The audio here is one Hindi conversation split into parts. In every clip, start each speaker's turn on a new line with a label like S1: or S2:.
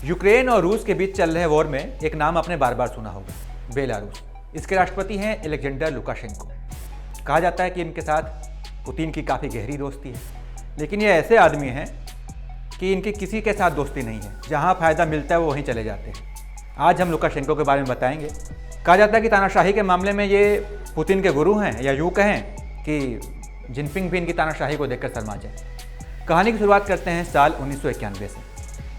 S1: यूक्रेन और रूस के बीच चल रहे वॉर में एक नाम आपने बार बार सुना होगा, बेलारूस। इसके राष्ट्रपति हैं अलेक्जेंडर लुकाशेंको। कहा जाता है कि इनके साथ पुतिन की काफ़ी गहरी दोस्ती है, लेकिन ये ऐसे आदमी हैं कि इनकी किसी के साथ दोस्ती नहीं है। जहाँ फ़ायदा मिलता है वो वहीं चले जाते हैं। आज हम लुकाशेंको के बारे में बताएंगे। कहा जाता है कि तानाशाही के मामले में ये पुतिन के गुरु हैं, या यूँ कहें कि जिनपिंग भी इनकी तानाशाही को देखकर शर्मा जाए। कहानी की शुरुआत करते हैं साल 1991 से।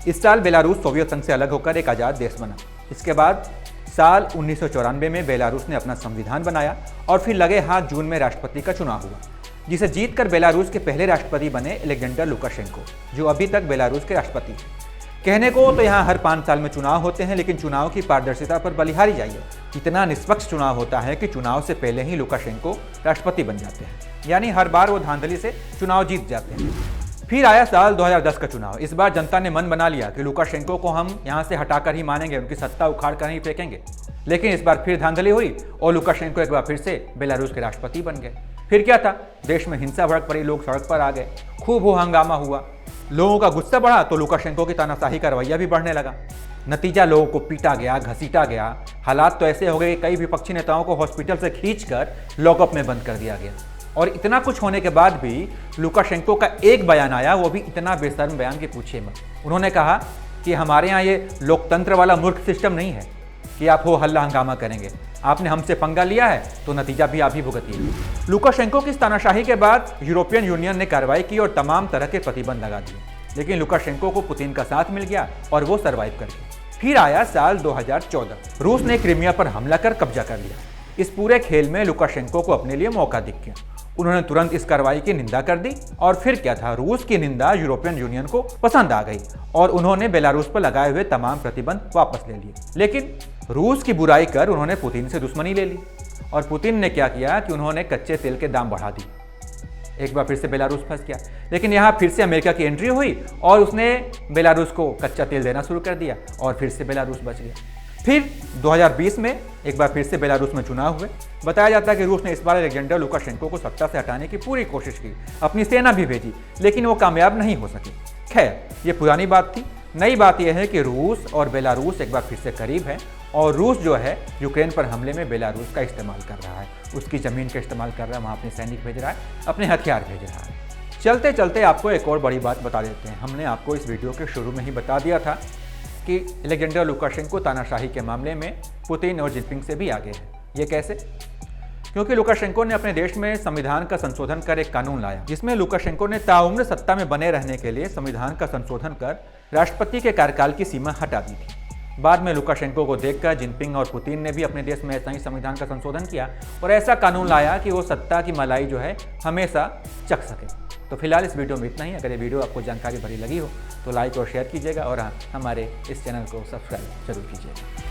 S1: इस साल बेलारूस सोवियत संघ से अलग होकर एक आज़ाद देश बना। इसके बाद साल 1994 में बेलारूस ने अपना संविधान बनाया और फिर लगे हाथ जून में राष्ट्रपति का चुनाव हुआ, जिसे जीतकर बेलारूस के पहले राष्ट्रपति बने अलेक्जेंडर लुकाशेंको, जो अभी तक बेलारूस के राष्ट्रपति हैं। कहने को तो यहाँ हर 5 साल में चुनाव होते हैं, लेकिन चुनाव की पारदर्शिता पर बलिहारी जाइए। इतना निष्पक्ष चुनाव होता है कि चुनाव से पहले ही लुकाशेंको राष्ट्रपति बन जाते हैं, यानी हर बार वो धांधली से चुनाव जीत जाते हैं। फिर आया साल 2010 का चुनाव। इस बार जनता ने मन बना लिया कि लुकाशेंको को हम यहाँ से हटाकर ही मानेंगे, उनकी सत्ता उखाड़ कर ही फेंकेंगे। लेकिन इस बार फिर धांधली हुई और लुकाशेंको एक बार फिर से बेलारूस के राष्ट्रपति बन गए। फिर क्या था, देश में हिंसा भड़क पड़ी, लोग सड़क पर आ गए, खूब हो हंगामा हुआ। लोगों का गुस्सा बढ़ा तो लुकाशेंको की तानाशाही का रवैया भी बढ़ने लगा। नतीजा, लोगों को पीटा गया, घसीटा गया। हालात तो ऐसे हो गए कि कई विपक्षी नेताओं को हॉस्पिटल से खींचकर लॉकअप में बंद कर दिया गया। और इतना कुछ होने के बाद भी लुकाशेंको का एक बयान आया, वो भी इतना बेशर्म बयान कि पूछिए मत। उन्होंने कहा कि हमारे यहाँ ये लोकतंत्र वाला मूर्ख सिस्टम नहीं है कि आप हो हल्ला हंगामा करेंगे। आपने हमसे पंगा लिया है तो नतीजा भी आप ही भुगतिए। लुकाशेंको की तानाशाही के बाद यूरोपियन यूनियन ने कार्रवाई की और तमाम तरह के प्रतिबंध लगा दिए, लेकिन लुकाशेंको को पुतिन का साथ मिल गया और वो सर्वाइव कर गए। फिर आया साल 2014। रूस ने क्रीमिया पर हमला कर कब्जा कर लिया। इस पूरे खेल में लुकाशेंको को अपने लिए मौका दिख गया। उन्होंने तुरंत इस कार्रवाई की निंदा कर दी और फिर क्या था, रूस की निंदा यूरोपियन यूनियन को पसंद आ गई और उन्होंने बेलारूस पर लगाए हुए तमाम प्रतिबंध वापस ले लिए। लेकिन रूस की बुराई कर उन्होंने पुतिन से दुश्मनी ले ली और पुतिन ने क्या किया कि उन्होंने कच्चे तेल के दाम बढ़ा दिए। एक बार फिर से बेलारूस फंस गया, लेकिन यहाँ फिर से अमेरिका की एंट्री हुई और उसने बेलारूस को कच्चा तेल देना शुरू कर दिया और फिर से बेलारूस बच गया। फिर 2020 में एक बार फिर से बेलारूस में चुनाव हुए। बताया जाता है कि रूस ने इस बार अलेक्जेंडर लुकाशेंको को सत्ता से हटाने की पूरी कोशिश की, अपनी सेना भी भेजी, लेकिन वो कामयाब नहीं हो सकी। खैर, ये पुरानी बात थी। नई बात यह है कि रूस और बेलारूस एक बार फिर से करीब है और रूस जो है यूक्रेन पर हमले में बेलारूस का इस्तेमाल कर रहा है, उसकी ज़मीन का इस्तेमाल कर रहा है, वहाँ अपने सैनिक भेज रहा है, अपने हथियार भेज रहा है। चलते चलते आपको एक और बड़ी बात बता देते हैं। हमने आपको इस वीडियो के शुरू में ही बता दिया था कि अलेक्जेंडर लुकाशेंको तानाशाही के मामले में पुतिन और जिनपिंग से भी आगे हैं। ये कैसे? क्योंकि लुकाशेंको ने अपने देश में संविधान का संशोधन कर एक कानून लाया, जिसमें लुकाशेंको ने ताउम्र सत्ता में बने रहने के लिए संविधान का संशोधन कर राष्ट्रपति के कार्यकाल की सीमा हटा दी थी। बाद में लुकाशेंको को देखकर जिनपिंग और पुतिन ने भी अपने देश में ऐसा ही संविधान का संशोधन किया और ऐसा कानून लाया कि वो सत्ता की मलाई जो है हमेशा चख सके। तो फिलहाल इस वीडियो में इतना ही। अगर ये वीडियो आपको जानकारी भरी लगी हो तो लाइक और शेयर कीजिएगा और हाँ, हमारे इस चैनल को सब्सक्राइब जरूर कीजिएगा।